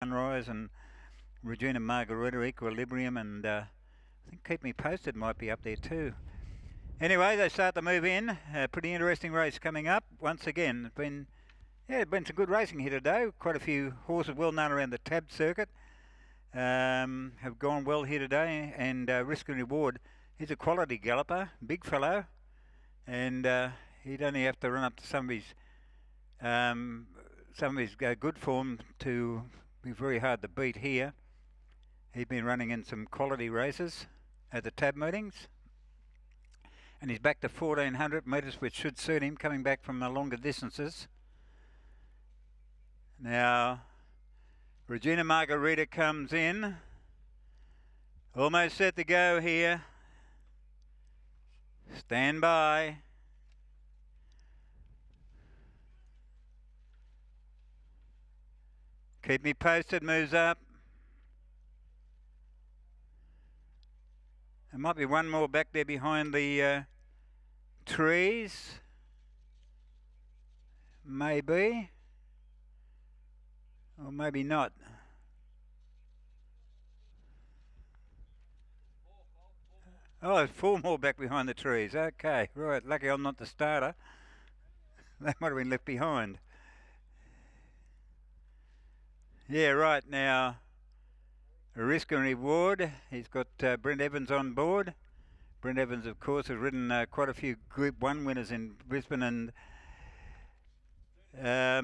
Sunrise and Regina Margarita, Equilibrium, and I think Keep Me Posted might be up there too. Anyway, they start to move in. A pretty interesting race coming up. Once again, been some good racing here today. Quite a few horses well known around the Tab circuit have gone well here today. And Risk and Reward, he's a quality galloper, big fellow, and he'd only have to run up to some of his good form to be very hard to beat here. He's been running in some quality races at the Tab meetings. And he's back to 1400 metres, which should suit him, coming back from the longer distances. Now, Regina Margarita comes in. Almost set to go here. Stand by. Keep Me Posted moves up. There might be one more back there behind the trees. Maybe. Or maybe not. Oh, there's four more back behind the trees. Okay, right. Lucky I'm not the starter. They might have been left behind. Yeah, right now. Risk and Reward. He's got Brent Evans on board. Brent Evans, of course, has ridden quite a few Group 1 winners in Brisbane and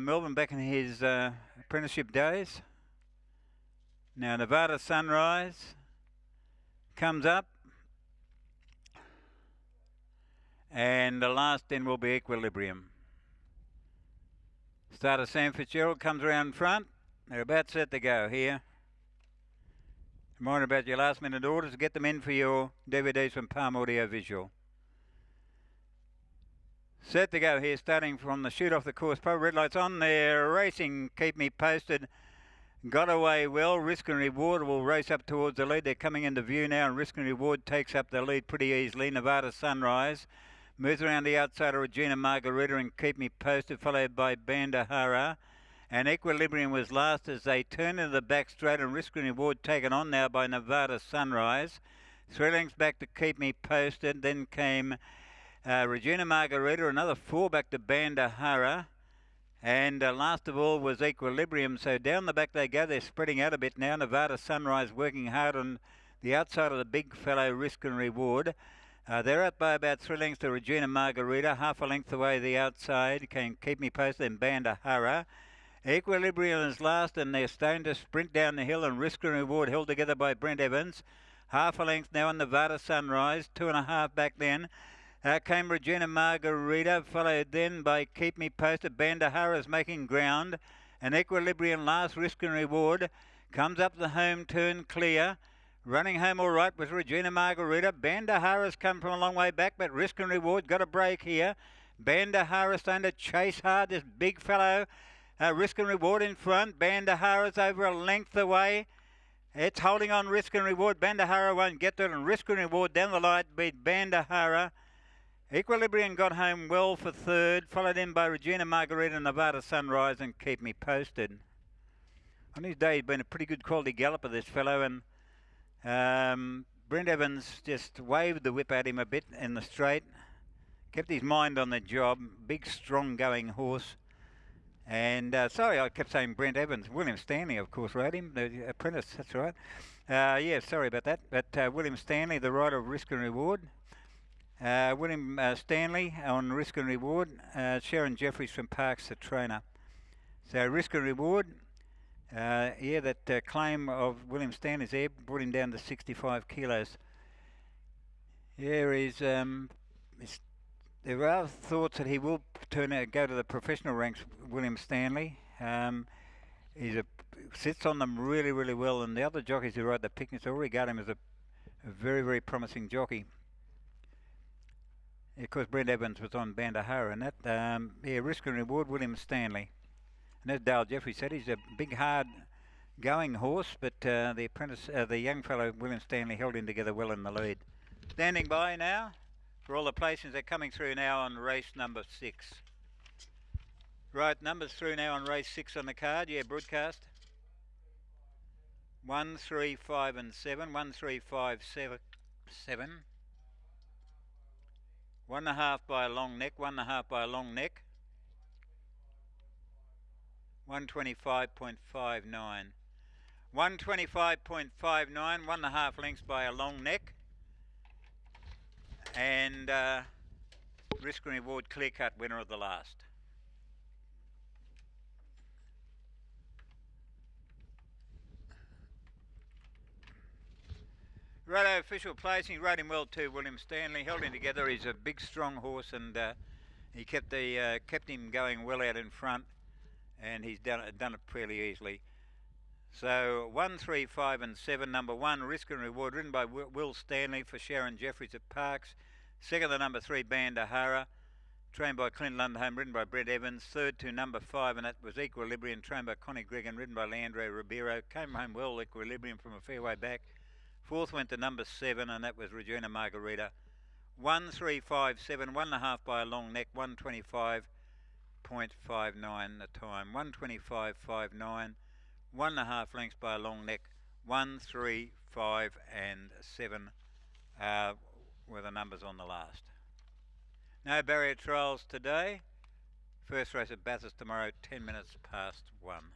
Melbourne back in his apprenticeship days. Now, Nevada Sunrise comes up. And the last then will be Equilibrium. Starter Sam Fitzgerald comes around front. They're about set to go here. Reminder about your last minute orders. Get them in for your DVDs from Palm Audio Visual. Set to go here, starting from the shoot off the course. Pro red lights on. They're racing. Keep Me Posted. Got away well. Risk and Reward will race up towards the lead. They're coming into view now, and Risk and Reward takes up the lead pretty easily. Nevada Sunrise moves around the outside of Regina Margarita and Keep Me Posted, followed by Bandahara. And Equilibrium was last as they turn into the back straight, and Risk and Reward taken on now by Nevada Sunrise. 3 lengths back to Keep Me Posted. Then came Regina Margarita, another 4 back to Bandahara. And last of all was Equilibrium. So down the back they go. They're spreading out a bit now. Nevada Sunrise working hard on the outside of the big fellow Risk and Reward. They're out by about 3 lengths to Regina Margarita. Half a length away the outside. Can Keep Me Posted and Bandahara. Equilibrium is last, and they're starting to sprint down the hill, and Risk and Reward held together by Brent Evans. Half a length now on Nevada Sunrise, 2.5 back then. Came Regina Margarita, followed then by Keep Me Posted. Bandahara's making ground, and Equilibrium last. Risk and Reward comes up the home turn clear. Running home all right was Regina Margarita. Bandahara's come from a long way back, but Risk and Reward got a break here. Bandahara starting to chase hard, this big fellow. Risk and Reward in front. Bandahara's over a length away. It's holding on Risk and Reward. Bandahara won't get to it, and Risk and Reward down the line beat Bandahara. Equilibrium got home well for third, followed in by Regina Margarita, Nevada Sunrise, and Keep Me Posted. On his day, he's been a pretty good quality galloper, this fellow, and Brent Evans just waved the whip at him a bit in the straight. Kept his mind on the job. Big, strong going horse. And sorry, I kept saying Brent Evans. William Stanley, of course, rode him, the apprentice. That's right. Yeah, sorry about that. But William Stanley, the rider of Risk and Reward. William Stanley on Risk and Reward. Sharon Jeffries from Parks, the trainer. So Risk and Reward. That claim of William Stanley's there brought him down to 65 kilos. Here is there are thoughts that he will go to the professional ranks, William Stanley. He sits on them really, really well, and the other jockeys who ride the picnics all regard him as a very, very promising jockey. Of course, Brent Evans was on Bandahara, and that, Risk and Reward, William Stanley. And as Dale Jeffrey said, he's a big, hard-going horse, but the young fellow, William Stanley, held him together well in the lead. Standing by now for all the placings. They're coming through now on race number 6. Right, numbers through now on race 6 on the card. Yeah, broadcast. 1, 3, 5 and 7. 1, 3, 5, 7. 7. 1.5 by a long neck. 1.5 by a long neck. 125.59. 125.59. 1.5 lengths by a long neck. And risk and reward clear cut winner of the last. Righto, official placing, rode him well too, William Stanley, held him together. He's a big strong horse, and he kept him going well out in front, and he's done it fairly easily. So 1, 3, 5 and 7. Number 1, Risk and Reward, ridden by Will Stanley for Sharon Jeffries at Parks. Second to number 3, Bandahara, trained by Clint Lundholm, ridden by Brett Evans. Third to number 5, and that was Equilibrium, trained by Connie Gregan, ridden by Leandro Ribeiro. Came home well, Equilibrium, from a fair way back. Fourth went to number 7, and that was Regina Margarita. 1, 3, 5, 7, 1.5 by a long neck, 125.59 the time. 125.59, 1.5 lengths by a long neck. 1, 3, 5 and 7 were the numbers on the last. No barrier trials today. First race at Bathurst tomorrow, 10 minutes past 1.